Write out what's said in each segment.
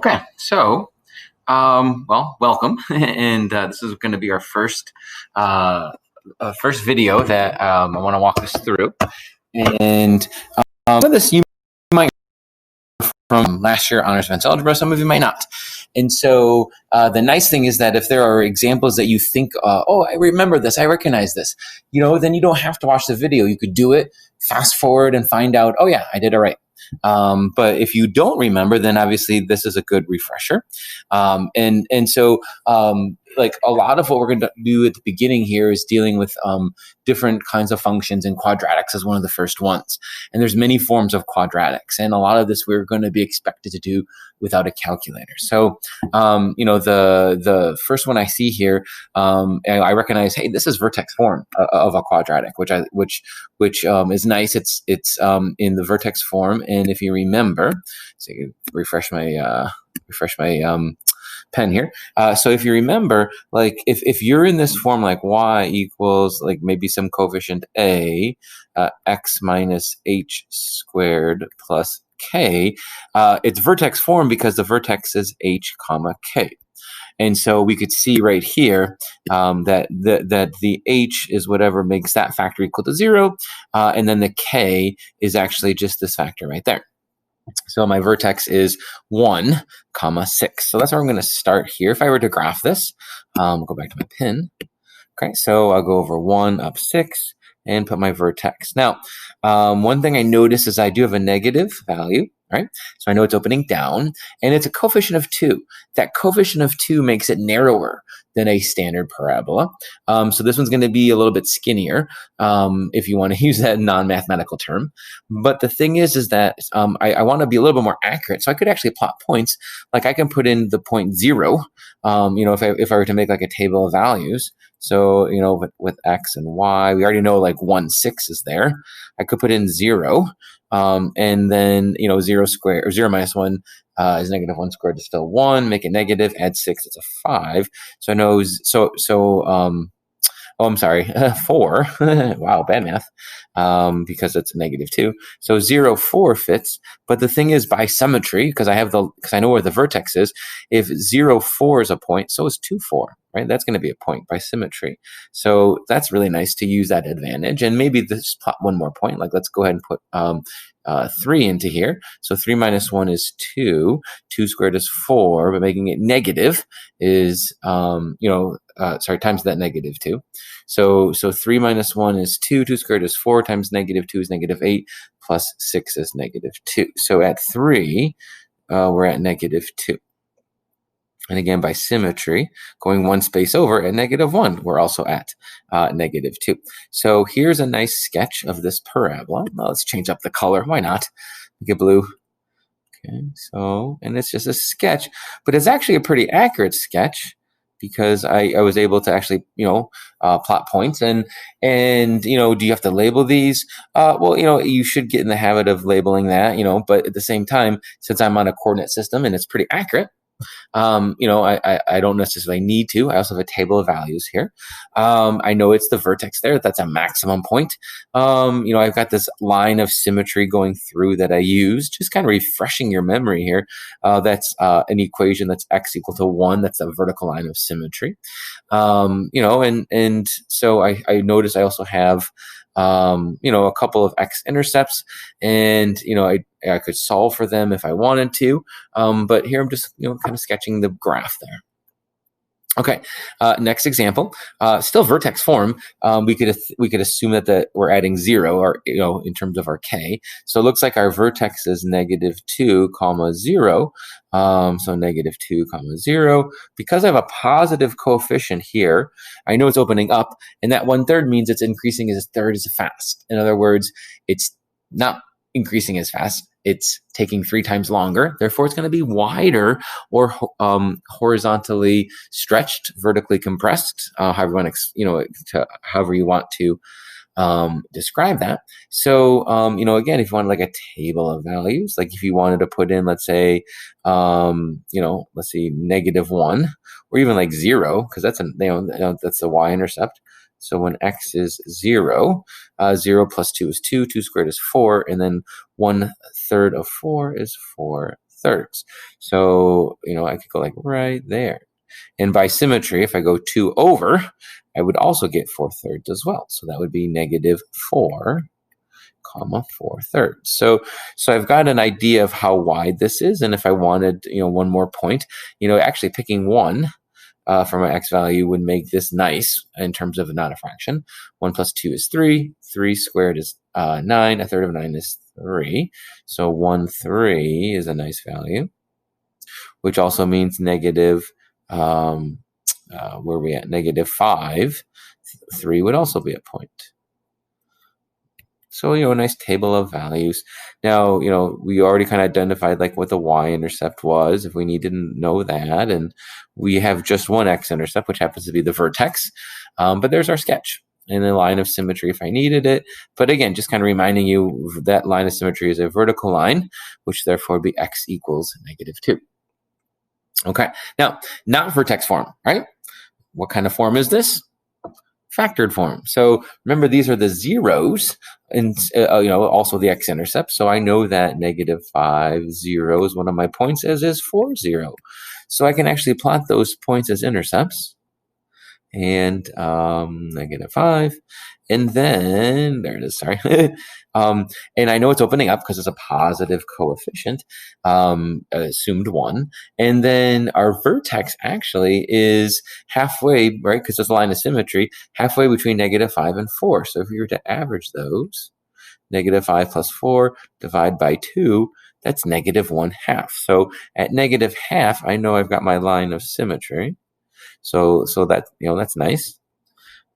Okay, so well, welcome, and this is going to be our first video that I want to walk us through. And some of this you might from last year honors advanced algebra, some of you might not. And so the nice thing is that if there are examples that you think, oh, I remember this, I recognize this, then you don't have to watch the video. You could do it, fast forward, and find out, oh yeah, I did it right. But if you don't remember, then obviously this is a good refresher. So like a lot of what we're going to do at the beginning here is dealing with different kinds of functions, and quadratics is one of the first ones. And there's many forms of quadratics, and a lot of this we're going to be expected to do without a calculator. So the first one I see here, I recognize, hey, this is vertex form of a quadratic, which is nice. It's in the vertex form, and if you remember, so you refresh my pen here. So if you remember, like if you're in this form, like y equals like maybe some coefficient a, x minus h squared plus k, it's vertex form because the vertex is h comma k. And so we could see right here that the h is whatever makes that factor equal to 0, and then the k is actually just this factor right there. So my vertex is 1, 6. So that's where I'm going to start here. If I were to graph this, go back to my pin. Okay, so I'll go over 1 up 6 and put my vertex. Now, one thing I notice is I do have a negative value, right? So I know it's opening down, and it's a coefficient of 2. That coefficient of 2 makes it narrower than a standard parabola. So this one's going to be a little bit skinnier, if you want to use that non-mathematical term. But the thing is that I want to be a little bit more accurate. So I could actually plot points. Like I can put in the point 0, if I were to make like a table of values. So, with x and y, we already know like 1, 6 is there. I could put in 0, and then, 0 squared, or 0 minus 1 is negative 1 squared is still 1. Make it negative, add 6, it's a 5. So I know, I'm sorry, 4. Wow, bad math, because it's a negative 2. So 0, 4 fits. But the thing is, by symmetry, because I know where the vertex is, if 0, 4 is a point, so is 2, 4. Right? That's going to be a point by symmetry. So that's really nice to use that advantage. And maybe just plot one more point. Like let's go ahead and put 3 into here. So 3 minus 1 is 2. 2 squared is 4, but making it negative is, times that negative 2. So 3 minus 1 is 2. 2 squared is 4 times negative 2 is negative 8 plus 6 is negative 2. So at 3, we're at negative 2. And again, by symmetry, going one space over at negative 1, we're also at negative 2. So here's a nice sketch of this parabola. Well, let's change up the color. Why not? Make it blue. Okay, and it's just a sketch, but it's actually a pretty accurate sketch because I was able to actually, plot points. And do you have to label these? Well, you should get in the habit of labeling that, but at the same time, since I'm on a coordinate system and it's pretty accurate, I don't necessarily need to. I also have a table of values here. I know it's the vertex there. That's a maximum point. I've got this line of symmetry going through that I use, just kind of refreshing your memory here. That's an equation that's x equal to 1. That's a vertical line of symmetry. And so I notice I also have a couple of x-intercepts, and I could solve for them if I wanted to, but here I'm just kind of sketching the graph there. Okay, next example, still vertex form. We could assume that we're adding 0, or in terms of our k. So it looks like our vertex is negative 2, 0. So negative 2, 0. Because I have a positive coefficient here, I know it's opening up, and that 1/3 means it's increasing as a third as fast. In other words, it's not increasing as fast. It's taking 3 times longer. Therefore, it's going to be wider, or horizontally stretched, vertically compressed, however you want to describe that. So, again, if you want like a table of values, like if you wanted to put in, let's say, let's see, negative 1, or even like 0, because that's that's the y-intercept. So when x is 0, 0 plus 2 is 2, 2 squared is 4, and then 1/3 of 4 is 4/3. thirds. So, I could go like right there. And by symmetry, if I go 2 over, I would also get 4/3 as well. So that would be -4, 4/3. So I've got an idea of how wide this is. And if I wanted, one more point, actually picking 1 for my x value would make this nice in terms of not a fraction. 1 plus 2 is 3. 3 squared is 9. 1/3 of 9 is 3. So 1/3 is a nice value, which also means negative, where are we at? -5. 3 would also be a point. So, a nice table of values. Now, we already kind of identified like what the y-intercept was if we needed to know that. And we have just one x-intercept, which happens to be the vertex. But there's our sketch and the line of symmetry if I needed it. But again, just kind of reminding you that line of symmetry is a vertical line, which therefore would be x equals -2. Okay, now, not vertex form, right? What kind of form is this? Factored form. So remember, these are the zeros and also the x-intercept. So I know that -5, 0 is one of my points, as is 4, 0. So I can actually plot those points as intercepts. And -5, and then there it is. Sorry, and I know it's opening up because it's a positive coefficient, assumed 1, and then our vertex actually is halfway, right? Because there's a line of symmetry halfway between -5 and 4. So if we were to average those, -5 plus 4 divide by 2, that's -1/2. So at -1/2, I know I've got my line of symmetry. So that, that's nice.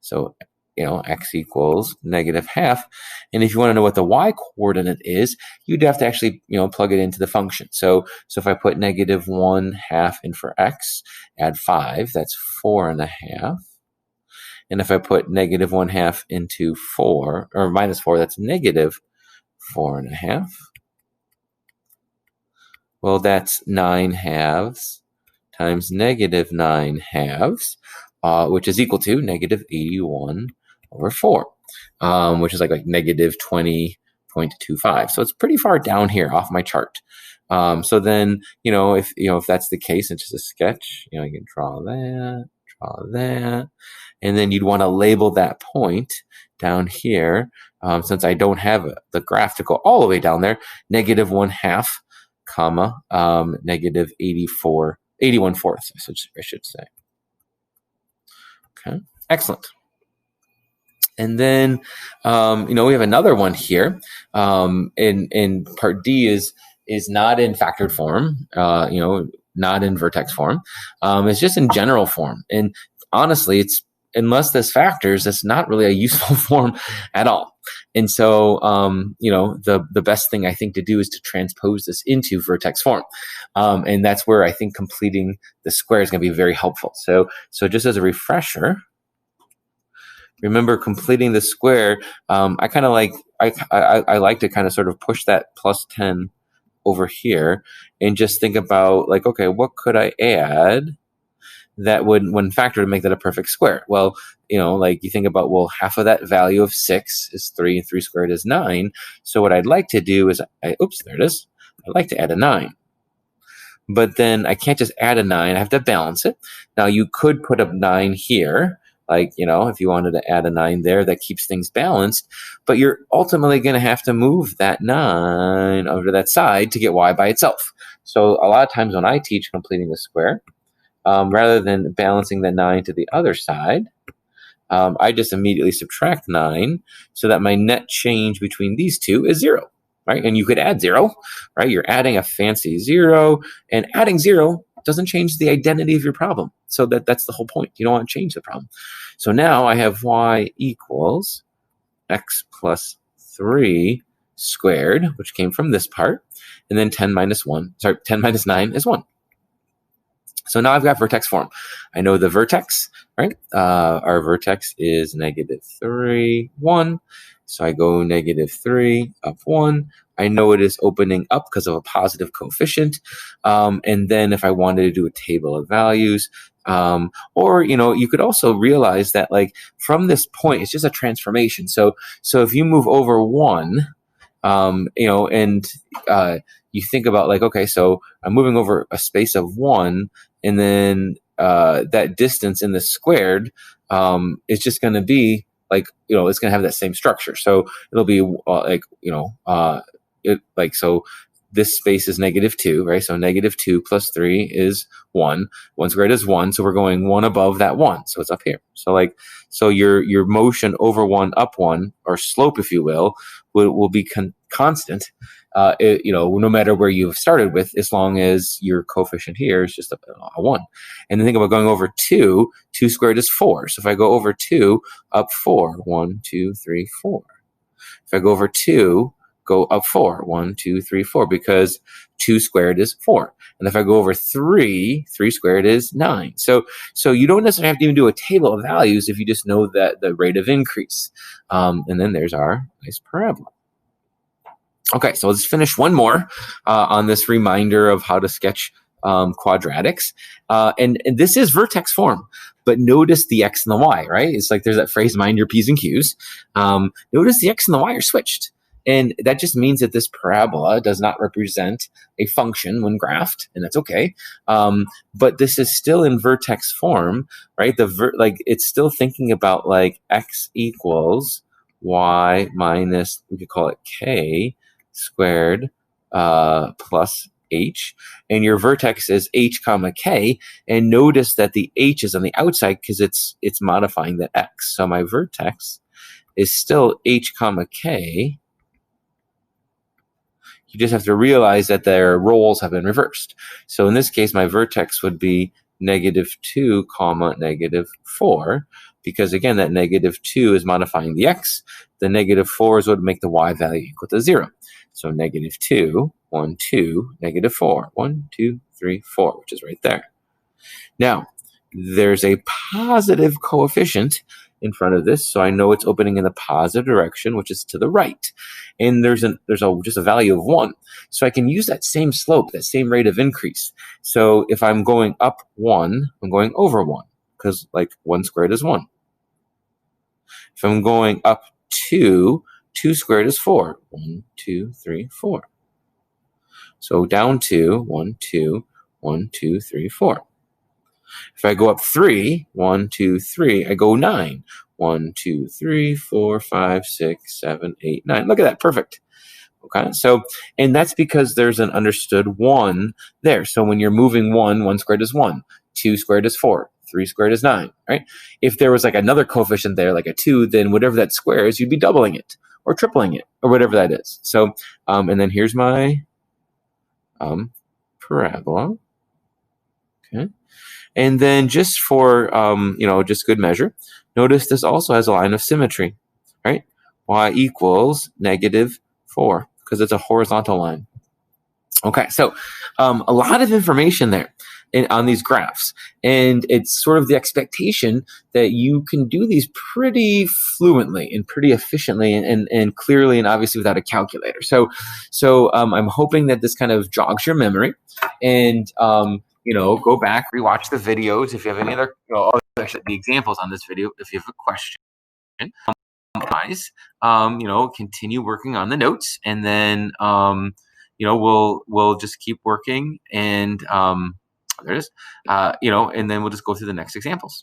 So, x equals -1/2. And if you want to know what the y coordinate is, you'd have to actually, plug it into the function. So if I put -1/2 in for x, add 5, that's 4.5. And if I put -1/2 into 4, or -4, that's -4.5. Well, that's 9/2 times -9/2, which is equal to -81/4, which is like -20.25. So it's pretty far down here off my chart. So then, if that's the case, it's just a sketch. You can draw that, and then you'd want to label that point down here. Since I don't have the graph to go all the way down there, -1/2, -81/4, I should say. Okay, excellent. And then, we have another one here. In part D is not in factored form, not in vertex form. It's just in general form. And honestly, unless there's factors, it's not really a useful form at all. And so, the best thing I think to do is to transpose this into vertex form. And that's where I think completing the square is going to be very helpful. So just as a refresher, remember completing the square, I kind of like, I like to kind of sort of push that +10 over here and just think about like, okay, what could I add that would, when factored, to make that a perfect square? Well, like you think about, well, half of that value of 6 is 3, and 3 squared is 9. So what I'd like to do is, there it is. I'd like to add a 9. But then I can't just add a 9. I have to balance it. Now, you could put a 9 here. Like, if you wanted to add a 9 there, that keeps things balanced. But you're ultimately going to have to move that 9 over to that side to get y by itself. So a lot of times when I teach completing the square, rather than balancing the 9 to the other side, I just immediately subtract 9 so that my net change between these two is 0, right? And you could add 0, right? You're adding a fancy 0, and adding 0 doesn't change the identity of your problem. So that's the whole point. You don't want to change the problem. So now I have y equals x plus 3 squared, which came from this part, and then 10 minus 9 is 1. So now I've got vertex form. I know the vertex, right? Our vertex is -3, 1. So I go -3, up 1. I know it is opening up because of a positive coefficient. And then if I wanted to do a table of values, or, you could also realize that like from this point, it's just a transformation. So if you move over 1, and you think about like, okay, so I'm moving over a space of 1, and then that distance in the squared is just going to be like, it's going to have that same structure. So it'll be so this space is -2, right? So -2 plus 3 is 1. 1 squared is 1. So we're going 1 above that 1. So it's up here. So your motion over 1 up 1, or slope, if you will be constant. No matter where you've started with, as long as your coefficient here is just a 1. And then think about going over 2. 2 squared is 4. So if I go over 2, up 4. 1, 2, 3, 4. If I go over 2, go up 4. 1, 2, 3, 4, because 2 squared is 4. And if I go over 3, 3 squared is 9. So you don't necessarily have to even do a table of values if you just know that the rate of increase. And then there's our nice parabola. Okay, so let's finish one more on this reminder of how to sketch quadratics. And this is vertex form, but notice the x and the y, right? It's like there's that phrase, mind your P's and Q's. Notice the x and the y are switched. And that just means that this parabola does not represent a function when graphed, and that's okay. But this is still in vertex form, right? It's still thinking about like x equals y minus, we could call it k squared plus h, and your vertex is h comma k, and notice that the h is on the outside because it's modifying the x. So my vertex is still h comma k. You just have to realize that their roles have been reversed. So in this case, my vertex would be -2 comma -4, because again, that -2 is modifying the x. The -4 is what would make the y value equal to 0. So -2, 1, 2, -4, 1, 2, 3, 4, which is right there. Now, there's a positive coefficient in front of this, so I know it's opening in the positive direction, which is to the right. And there's just a value of 1. So I can use that same slope, that same rate of increase. So if I'm going up 1, I'm going over 1, because like 1 squared is 1. If I'm going up 2, 2 squared is 4. 1, 2, 3, 4. So down 2, 1, 2, 1, 2, 3, 4. If I go up 3, 1, 2, 3, I go 9. 1, 2, 3, 4, 5, 6, 7, 8, 9. Look at that, perfect. Okay, so, and that's because there's an understood 1 there. So when you're moving 1, 1 squared is 1. 2 squared is 4. 3 squared is 9, right? If there was like another coefficient there, like a 2, then whatever that square is, you'd be doubling it or tripling it or whatever that is. So, and then here's my parabola. Okay. And then just for, just good measure, notice this also has a line of symmetry, right? Y equals -4, because it's a horizontal line. Okay, so a lot of information there on these graphs. And it's sort of the expectation that you can do these pretty fluently and pretty efficiently and clearly and obviously without a calculator. So I'm hoping that this kind of jogs your memory, and go back, rewatch the videos if you have any other, the examples on this video if you have a question. Guys, continue working on the notes, and then we'll just keep working, and there it is. And then we'll just go through the next examples.